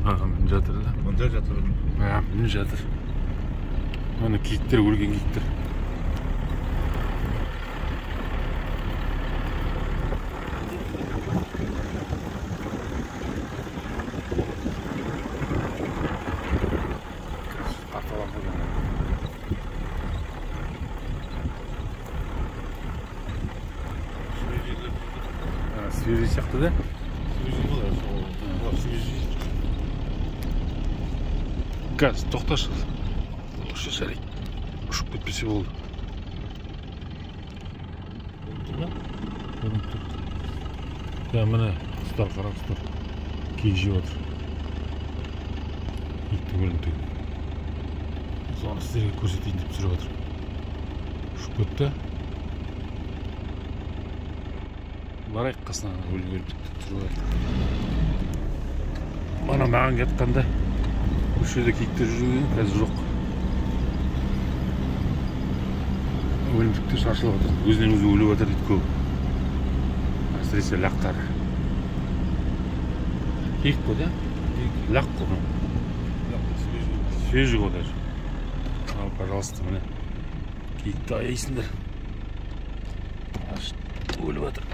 Mine жатыр да. Мында жатыр. Mine жатыр. Mana kiyiktер, өлген kiyiktер. Свежий сияқты да? Свежий болар. Свежий. Газ, тоқташы. Осы сәрей. Ұшып кетпесе болды. Көрініп тұр. Ja, міне құстар, қара құстар. Киік жеп отыр. Киіктің өлімтігі. Соны сіздерге көрсетейін деп түсіріп отыр. Ұшып кетті. Барайық қасына өліп түсіріп отыр. Мана маған кетқанда осы жерде киіктер жүрген, қазір жоқ. Өлімтіктер шашылып отыр. Өзінен өзі өліп отыр дейді көп. Әсіресе лақтар. Киік қой да? Лақ қой. Свежий ғой даже. Ал, пожалуйста, міне. Киікті аяйсыңдар. Өліп отыр.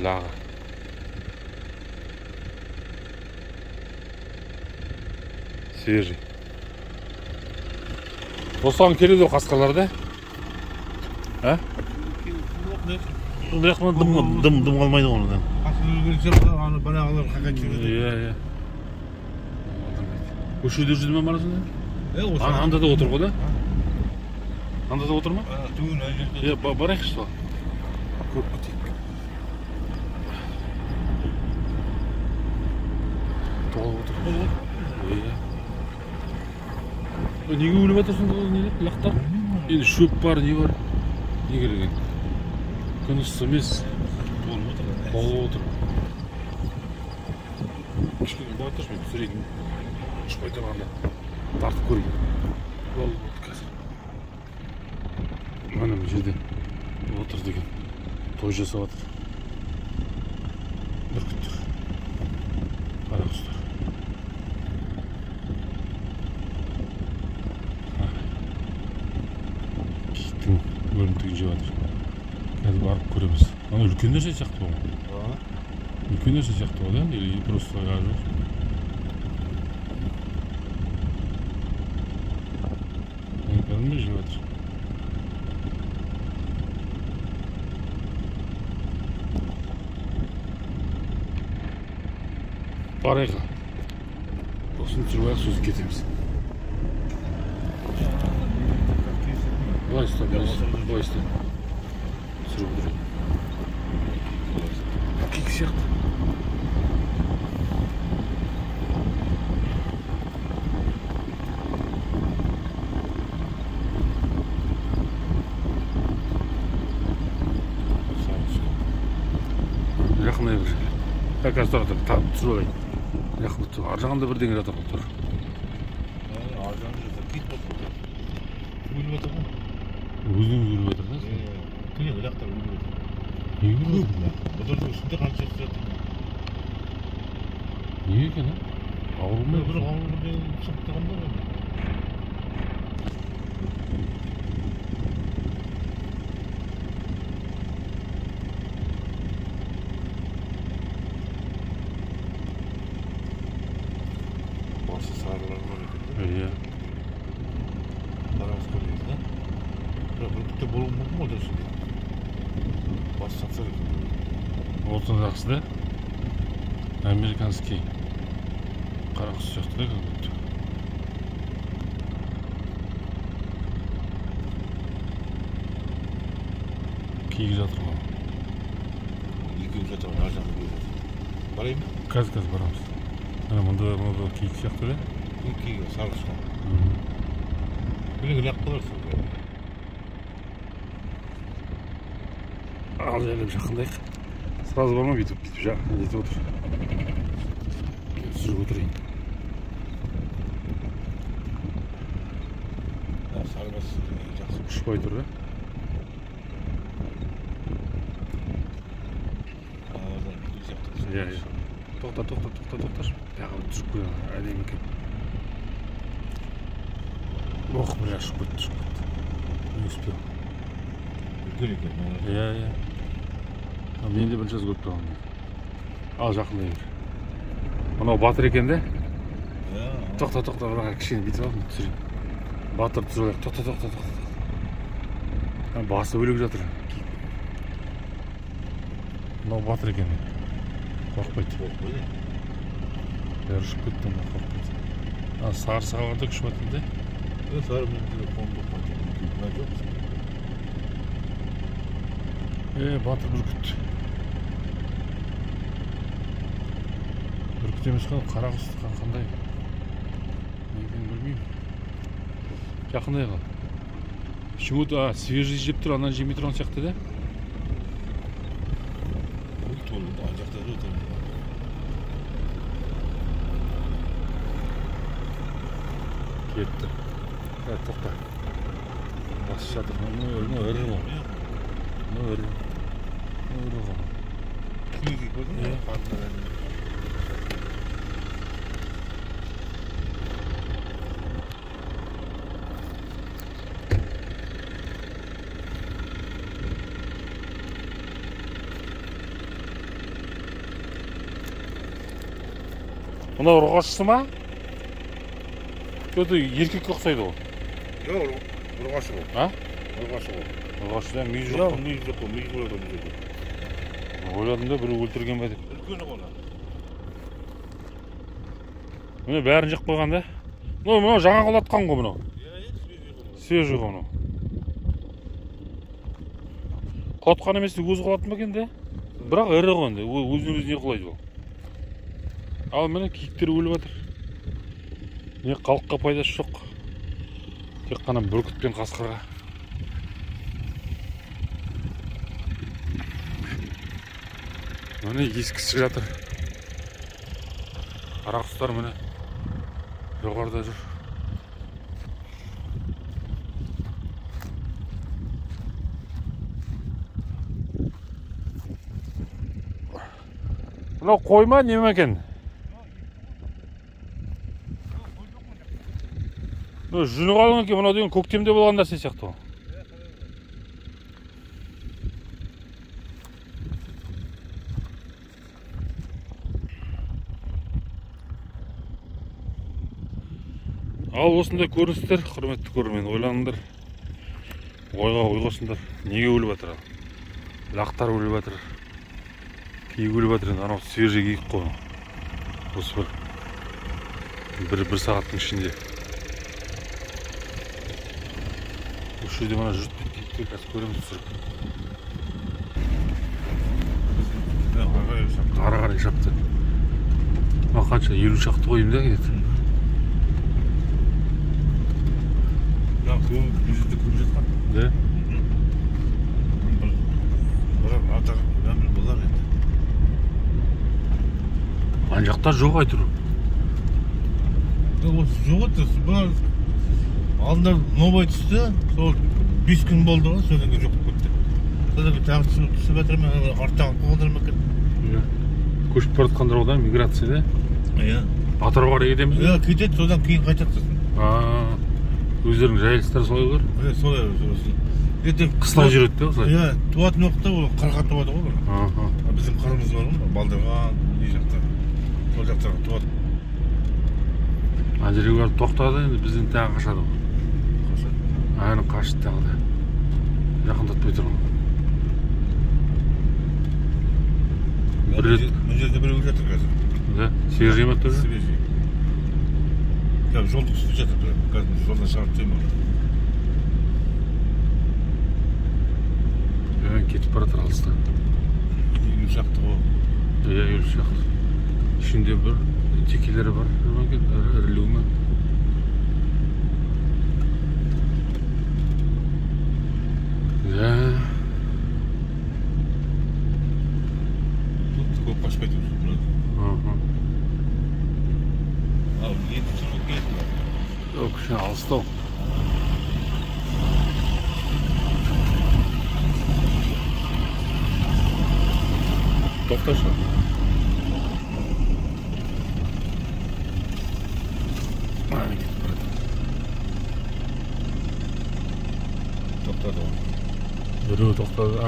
Лағы. Свежий. Осыған келеді қасқырлар да? А? Бірақ дым қалмайды оныдан. Қасқыр өлген сияқты аны банағылар қақай келеді. Иә. Көшеде жүрді ме марасында? Осы. Анда да отыр ғой да? Анда да отыр ма? Түгін ана жерде. Барайықшы сол. Көріп кетейік. Толып отыр. Неге өліп жатырсың неде? Лақтар? Енді шөп бар, не бар? Не керек? Күн ыстық емес. Толып отыр. Кішкене бар тұршы, мен түсірейін. Ұшпай тұрғанда тартып көрейін. Толып отыр қазір. Мына бұл жерде отыр деген. Той жасап отыр. Бүркіттер. Қара құстар. Өлімтігін жеп жатыр. Қазір барып көреміз. Ана үлкен нәрсе сияқты ғой. Үлкен нәрсе сияқты ғой да? Или просто ғажу. Кәдімгі жеп жатыр. Барайық. Осыны түсіріп алайық, сосын кетеміз. Былай ұста. Түсіріп отырайын. Киік сияқты. Жақындай бір. Қазір тұр, түсіріп алайын. Жақын тұр. Ар жағында бірдеңе жатыр ғой, тұр. Ар жағында жатыр. Кит болып тұр. Өліп жатыр ғой. Өзінен өліп жатыр да? Кілен лақтар өліп жатыр. Неге өліп жатыр? Бұдырдың үстінде қанша жатыр. Неге екен, ауру ма? Бір ауру бірден шығып тұрғанда ғой. Басы сарылар бар екен. Иә. Қараңыз көрдіңіз да? Бірақ бүркітте болуы мүмкін ғой дұрысында. Басы сатсар екен. Отын жақсы да? Американский. Қара құс сияқты да как будто. Киік жатыр ғой. Екеуі жатыр ғой, ар жағында киік жатыр. Барайын ба? Қазір барамыз. Мұнда киік сияқты да? Киік сарғыш қой. Білің лақ қалар сол. Ал жайлап жақындайық. Сразу барма, бүйтіп жетіп отыр. Түсіріп отырайын. Сарғыш жақсы. Ұшпай тұр да? Иә, иә. Тоқта. Тағы түсіп қойған. Әдемі екен. Ох, бля, шығып кетті. Не успел. Үлкен екен. Иә. Мен де бірінші көріп тұрғанмын. Ал жақындай бер. Мынау батыр екен де. Тоқта, бірақ кішкене бүйтіп алдым, түсірейін. Батыр түсіріп, тоқта. Басы өліп жатыр. Мынау батыр екен. Қорқпайды. Бәрі ұшып кетті, қорқпайды. Сары сағаларда күшіп жатыр де. Сары мен телефонды қойып. Батыр бүркіт. Бүркіт емес қара құс қандай. Не екенін білмеймін. Жақындай қал. Почему-то свежий жеп тұр, анан жемей тұрған сияқты да. Кетті. Тоқта. Басып жатыр. Мынау ірі ғой. Мынау ірі ғой. Күйге көрдің бе? Мынау ұрғашысы ма? Көті еркекке ұқсайды ол. Жоқ, ұрғашы ғой. Ұрғашы ғой. Ұрғашы да мүйіз жоқ. Жоқ, мүйіз жоқ қой, мүйіз болады бұл жерде. Ойладым да біреу өлтірген бе деп. Үлкені ғой. Міне бәрін жеп қойған да. Мынау жаңа құлатқан ғой мынау. Свежий ғой мынау. Құлатқан емес өзі құлатты ма екен де? Бірақ ірі ғой енді, өзіне құлайды ол. Ал міне киіктер өліп жатыр. Не халыққа пайдасы жоқ. Тек қана бүркіт пен қасқырға. Міне ескісі жатыр. Қара құстар міне жоғарыда жүр. Мынау қой ма, не ме екен? Жүні қалың екен, мынау деген көктемде болған нәрсе сияқты ғой. Ал осындай көріністер, құрметті көрермен, ойланыңдар. Ойға ой қосыңдар. Неге өліп жатыр? Лақтар өліп жатыр. Киік өліп жатыр. Анау свежий киік қой. Осы бір сағаттың ішінде. Осы жерде мына жүріп киіктер қазір көреміз түсіріп. Ары қарай шапты. Қанша 50 шақты қойым да кетеді. Yüzde kırmızı kan. Ne? Bırak atak ömrü bular edi. Ancakta жоқ айтыр. Осы жоқ еді. Бұлар алдында новой түсті. Сол 5 күн болды ғой, содан кейін жоқ болып кетті. Содан кейін тағы түсіп жатыр ма, арттағы қоғандар ма екен? Көшіп бара жатқандар ғой да, миграцияда. Иә. Атырауға қарай кетеміз. Иә, кетеді, содан кейін қайтады сосын. Өздерінің жайылыстары солай ғой. Солай. Қысылай жүреді де осылай. Иә, туатын уақытта ол қырға туады ғой. Біздің қырымыз бар ғой, Балдырған, не жақтар. Сол жақтарға туады. Ана жерге барып тоқтады, енді бізден тағы қашады ғой. Қашады. Айны қашты тағы да. Жақындатпай тұрған. Бұл жерде біреу жатыр қазір. Да, свежий ма тоже? Свежий. Жолды үстіп жатыр, қазір жолдан шығарып түймін. Кетіп бара жатыр алыста. 50 шақты ғой. Иә, 50 шақты. Ішінде бір текелері бар, ірілеу ме? Да. Тут көп қашпайды өзі. Ал, енді түсіріп кетті. Yok, şimdi alıştı. Toqtaşı.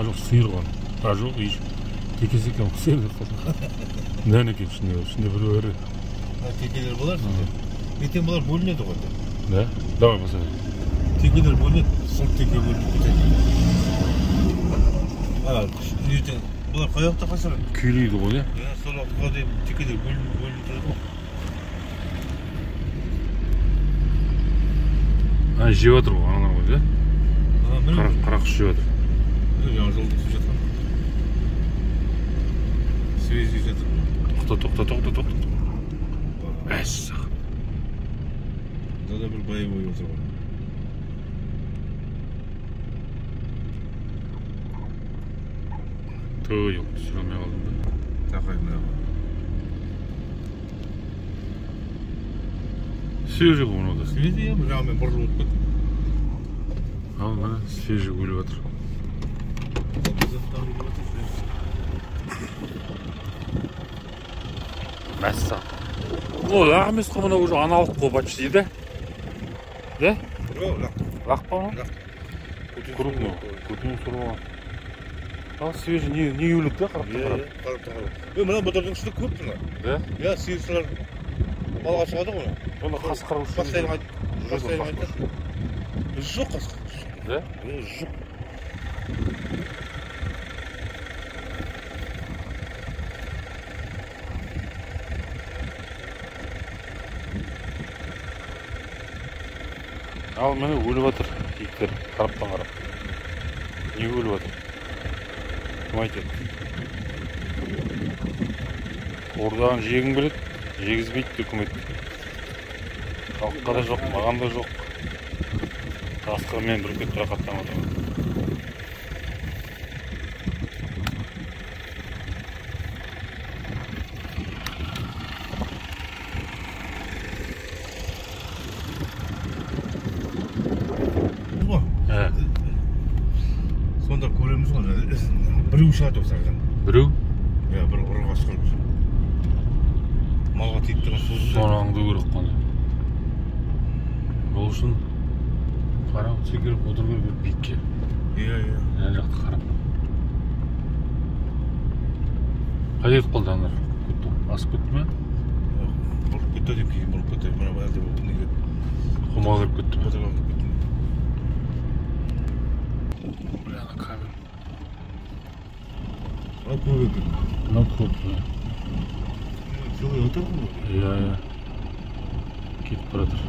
жоқ сиыр ғой. Жоқ, текесі екен сиыр деп қалдым. Нән екен ішінде біреу. Текелер болар сізде. Ертең бұлар бөлінеді ғой. Да? Давай посмотрим. Текелер бөлінеді. Сырт теке бөлініп кетеді. Ертең бұлар қай уақытта қашырады? Күйлейді ғой, иә? Сол уақытқа дейін текелер бөлініп тұрады ғой. Жеп жатыр ғой, аңлар ғой, иә? Қарақұс жеп жатыр. Жаңа жолды түсіп жатқан. Свежий жатыр. Тоқта. Мәссақ. Зада бір боевой отыр ғой. Төй, түсіре алмай қалдым да. Тақай мына. Свежий ғой оны да. Свежий, иә, жаңамен бұрылып өтіп кетті. Ал, мына свежий өліп жатыр. Мәссақ. Ол ақ емес қой, мына уже аналық қой почти, да? Да? Лақ па ма? Крупный. Көтін сұрған. Ал свежий не өліп да, қарап-қарап? Мына бұдырдың үсті көп тұна. Да? Я, сиыршылар малға шығады ғой. Оны қасқыр үшін. Қастайын айтты. Жоқ қасқыр. Да? Жоқ. Ал міне өліп жатыр киіктер, қараптан қарап. Не өліп жатыр? Кім айтады? Ордаған жегін келеді, жегізбейді де үкімет. Халыққа да жоқ, маған да жоқ. Қасқырмен бүркет рақаттан отырған. Сонда көреміз ғой, біреу шығады осы арқан. Біреу? Иә, бір ұрға шығарып. Малға тиіп тұрған сөзі. Соны аңды көріп қана. Ол үшін қарап секіріп отыр керек биікке. Иә. Ән жақты қарап. Қайда етіп қалды аңдар? Асып кетті ме? Бұрып кетті деп кейін бұрып кетті. Мына әлде бұл неге Құмаға кіріп кетті ме? қотырға кіріп кетті. Бляна камер. Мына көп екен. Мына көп. Жылы отыр ғой? Иә. Кетіп баратыр.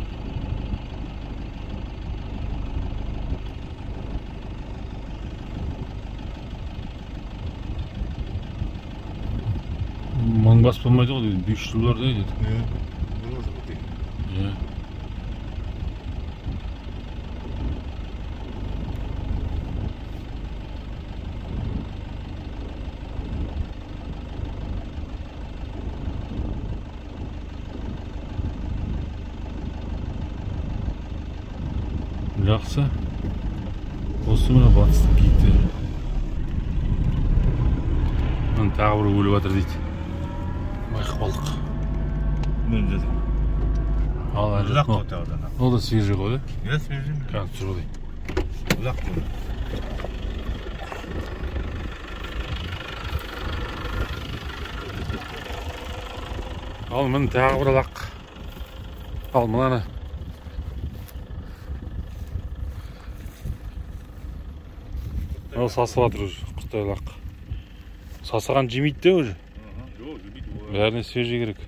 Мың бас болмайды ғой дейді, 500 доллар дейді. Иә. Жақсы. Осы мына батыстық киіктер. Мына тағы бір өліп жатыр дейді. Байқыбалық. Мен деді. Ал әр Лақ жақты. қой тағы да. Ол да свежий ғой, да? Иә, свежий. Қазір түсір ғой. Лақ қой. Ал міне тағы бір лақ. Ал мынаны. Ол сасып жатыр уже, Қытай лақ. Сасыған жемейді де уже. Бәріне свежий керек.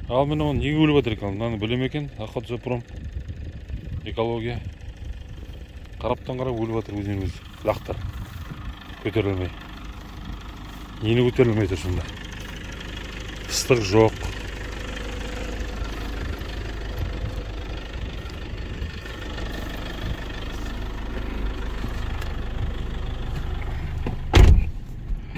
Ал міне оны неге өліп жатыр екен? Мынаны білем екен, Охотзоопром, экология. Қараптан қарап өліп жатыр өзінен өзі. Лақтар көтерілмей. Нені көтерілмей тұр сонда? Ыстық жоқ.